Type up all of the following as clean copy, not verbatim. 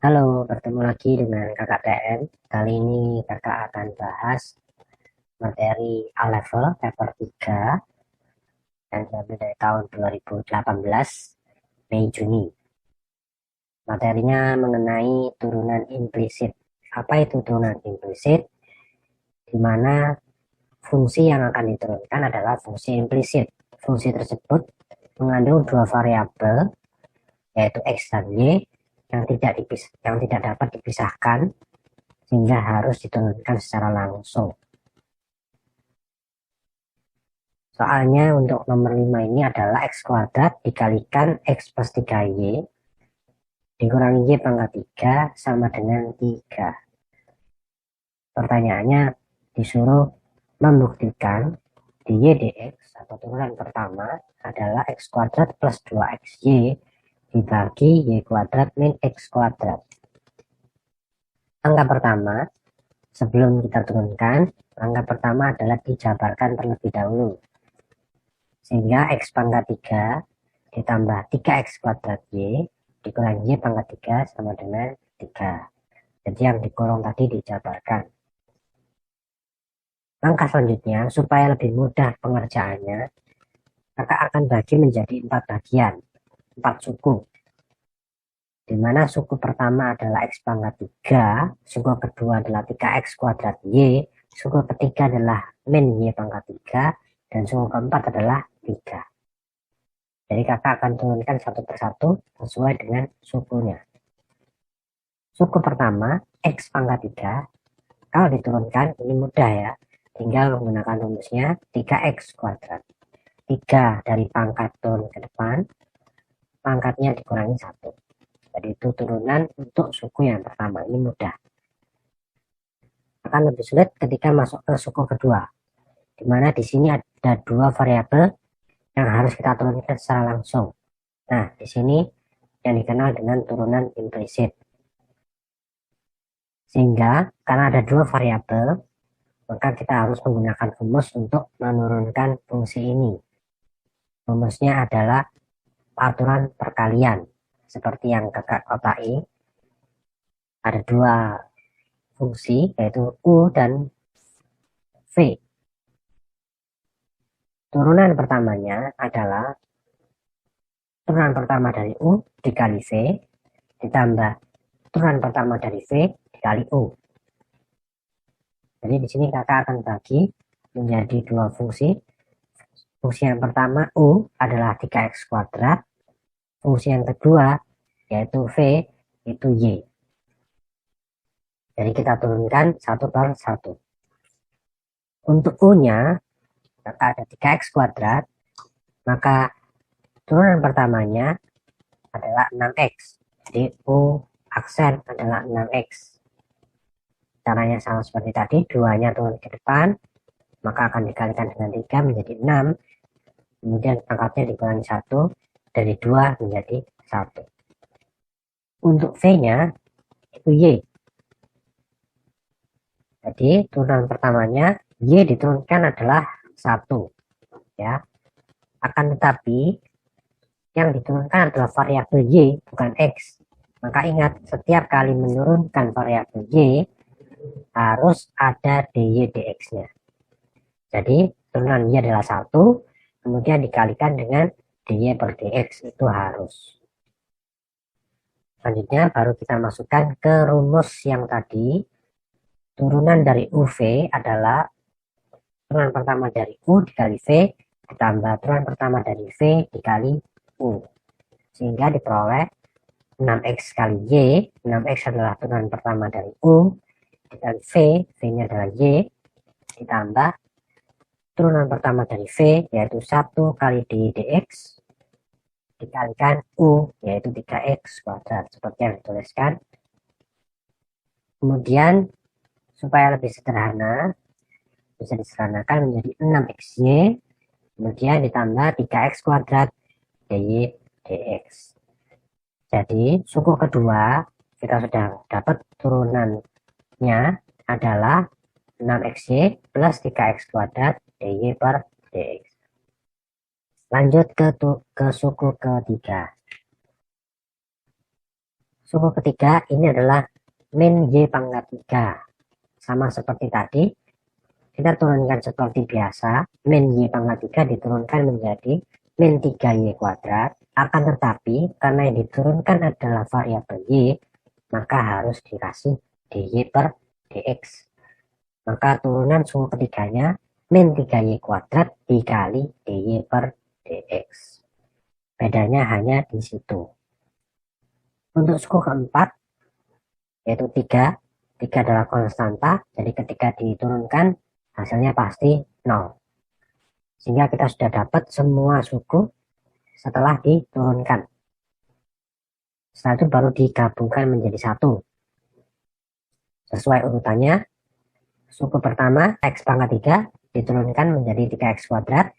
Halo, bertemu lagi dengan kakak TM. Kali ini kakak akan bahas materi A-Level paper 3 yang diambil dari tahun 2018, Mei Juni. Materinya mengenai turunan implisit. Apa itu turunan implisit? Di mana fungsi yang akan diturunkan adalah fungsi implisit. Fungsi tersebut mengandung dua variabel, yaitu X dan Y, yang tidak dapat dipisahkan sehingga harus diturunkan secara langsung. Soalnya untuk nomor 5 ini adalah X kuadrat dikalikan X plus 3Y dikurangi Y pangkat 3 sama dengan 3. Pertanyaannya disuruh membuktikan dy dx atau turunan pertama adalah X kuadrat plus 2xy dibagi Y kuadrat min X kuadrat. Angka pertama, sebelum kita turunkan, angka pertama adalah dijabarkan terlebih dahulu. Sehingga X pangkat 3 ditambah 3x kuadrat Y dikurangi Y pangkat 3 sama dengan 3. Jadi yang dikurung tadi dijabarkan. Langkah selanjutnya, supaya lebih mudah pengerjaannya, kakak akan bagi menjadi 4 bagian, 4 suku. Di mana suku pertama adalah X pangkat 3, suku kedua adalah 3x kuadrat Y, suku ketiga adalah min Y pangkat 3, dan suku keempat adalah 3. Jadi kakak akan turunkan satu persatu sesuai dengan sukunya. Suku pertama, X pangkat 3, kalau diturunkan ini mudah ya. Tinggal menggunakan rumusnya 3x kuadrat. 3 dari pangkat turun ke depan, pangkatnya dikurangi 1. Jadi itu turunan untuk suku yang pertama, ini mudah. Akan lebih sulit ketika masuk ke suku kedua. Di mana di sini ada dua variabel yang harus kita turunkan secara langsung. Nah, di sini yang dikenal dengan turunan implisit. Sehingga karena ada dua variabel, maka kita harus menggunakan rumus untuk menurunkan fungsi ini. Rumusnya adalah aturan perkalian. Seperti yang kakak kotai, ada dua fungsi, yaitu U dan V. Turunan pertamanya adalah turunan pertama dari U dikali V, ditambah turunan pertama dari V dikali U. Jadi di sini kakak akan bagi menjadi dua fungsi. Fungsi yang pertama U adalah 3x kuadrat. Fungsi yang kedua yaitu V itu Y. Jadi kita turunkan satu per satu. Untuk U-nya ada 3x kuadrat, maka turunan pertamanya adalah 6x. Jadi U aksen adalah 6x. Caranya sama seperti tadi, 2-nya turun ke depan, maka akan dikalikan dengan 3 menjadi 6. Kemudian pangkatnya dikurangi 1, dari 2 menjadi 1. Untuk V-nya itu Y. Jadi turunan pertamanya Y diturunkan adalah 1. Ya. Akan tetapi yang diturunkan adalah variabel Y, bukan X. Maka ingat, setiap kali menurunkan variabel Y, harus ada dy dx-nya. Jadi turunan Y adalah 1, kemudian dikalikan dengan dy per dx, itu harus. Selanjutnya baru kita masukkan ke rumus yang tadi. Turunan dari UV adalah turunan pertama dari U dikali V ditambah turunan pertama dari V dikali U. Sehingga diperoleh 6x kali Y. 6x adalah turunan pertama dari U dikali V, V-nya adalah Y, ditambah turunan pertama dari V yaitu 1 kali dy dx dikalikan U yaitu 3x kuadrat seperti yang dituliskan. Kemudian supaya lebih sederhana bisa disederhanakan menjadi 6xy kemudian ditambah 3x kuadrat dy dx. Jadi suku kedua kita sudah dapat turunannya adalah 6xy plus 3x kuadrat dy per dx. Lanjut ke suku ketiga. Suku ketiga ini adalah min Y pangkat 3. Sama seperti tadi, kita turunkan seperti biasa, min Y pangkat 3 diturunkan menjadi min 3Y kuadrat. Akan tetapi, karena yang diturunkan adalah variabel Y, maka harus dikasih dy per dx. Maka turunan suku ketiganya min 3y kuadrat dikali dy per dx. Bedanya hanya di situ. Untuk suku keempat, yaitu 3, 3 adalah konstanta, jadi ketika diturunkan hasilnya pasti 0. Sehingga kita sudah dapat semua suku setelah diturunkan. Setelah itu baru digabungkan menjadi satu. Sesuai urutannya, suku pertama x pangkat 3 diturunkan menjadi 3x kuadrat.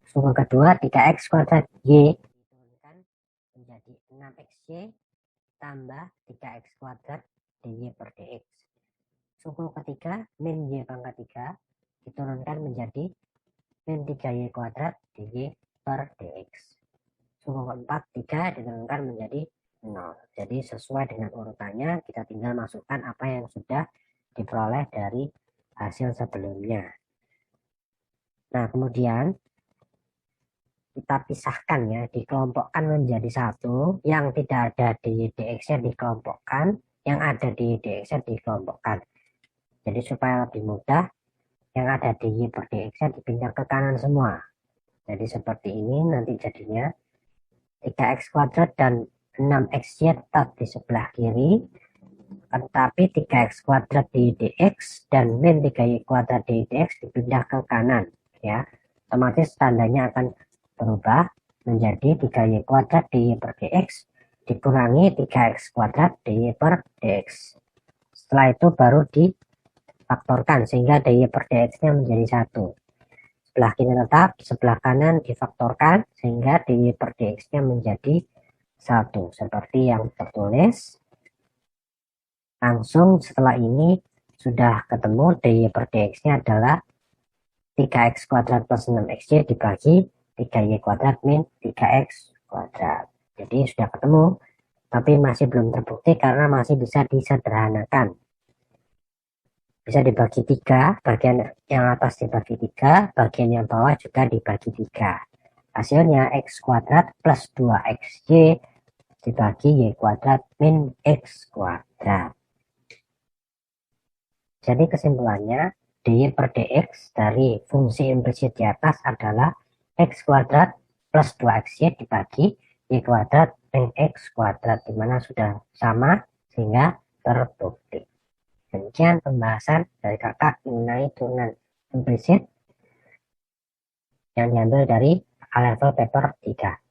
Suku kedua 3x kuadrat y diturunkan menjadi 6xy tambah 3x kuadrat dy per dx. Suku ketiga min y pangkat 3 diturunkan menjadi min 3y kuadrat dy per dx. Suku keempat 3 diturunkan menjadi 0. Jadi sesuai dengan urutannya, kita tinggal masukkan apa yang sudah diperoleh dari hasil sebelumnya. Nah, kemudian kita pisahkan ya, dikelompokkan menjadi satu, yang tidak ada di dx-nya dikelompokkan, yang ada di dx-nya dikelompokkan. Jadi supaya lebih mudah, yang ada di y per dx-nya dipindah ke kanan semua. Jadi seperti ini nanti jadinya 3x kuadrat dan 6xy tetap di sebelah kiri, tetapi 3x kuadrat di dx dan min 3y kuadrat di dx dipindah ke kanan ya. Otomatis tandanya akan berubah menjadi 3y kuadrat dy per dx dikurangi 3x kuadrat dy per dx. Setelah itu baru difaktorkan sehingga dy per dx-nya menjadi 1. Sebelah kiri tetap, sebelah kanan difaktorkan sehingga dy per dx-nya menjadi 1. Seperti yang tertulis. Langsung setelah ini sudah ketemu dy per dx-nya adalah 3x kuadrat plus 6xy dibagi 3y kuadrat min 3x kuadrat. Jadi sudah ketemu, tapi masih belum terbukti karena masih bisa disederhanakan. Bisa dibagi 3, bagian yang atas dibagi 3, bagian yang bawah juga dibagi 3. Hasilnya x kuadrat plus 2xy dibagi y kuadrat min x kuadrat. Jadi kesimpulannya, dy per dx dari fungsi implisit di atas adalah x kuadrat plus 2xy dibagi y kuadrat min x kuadrat, dimana sudah sama sehingga terbukti. Demikian pembahasan dari kakak mengenai turunan implisit yang diambil dari A-level paper 3.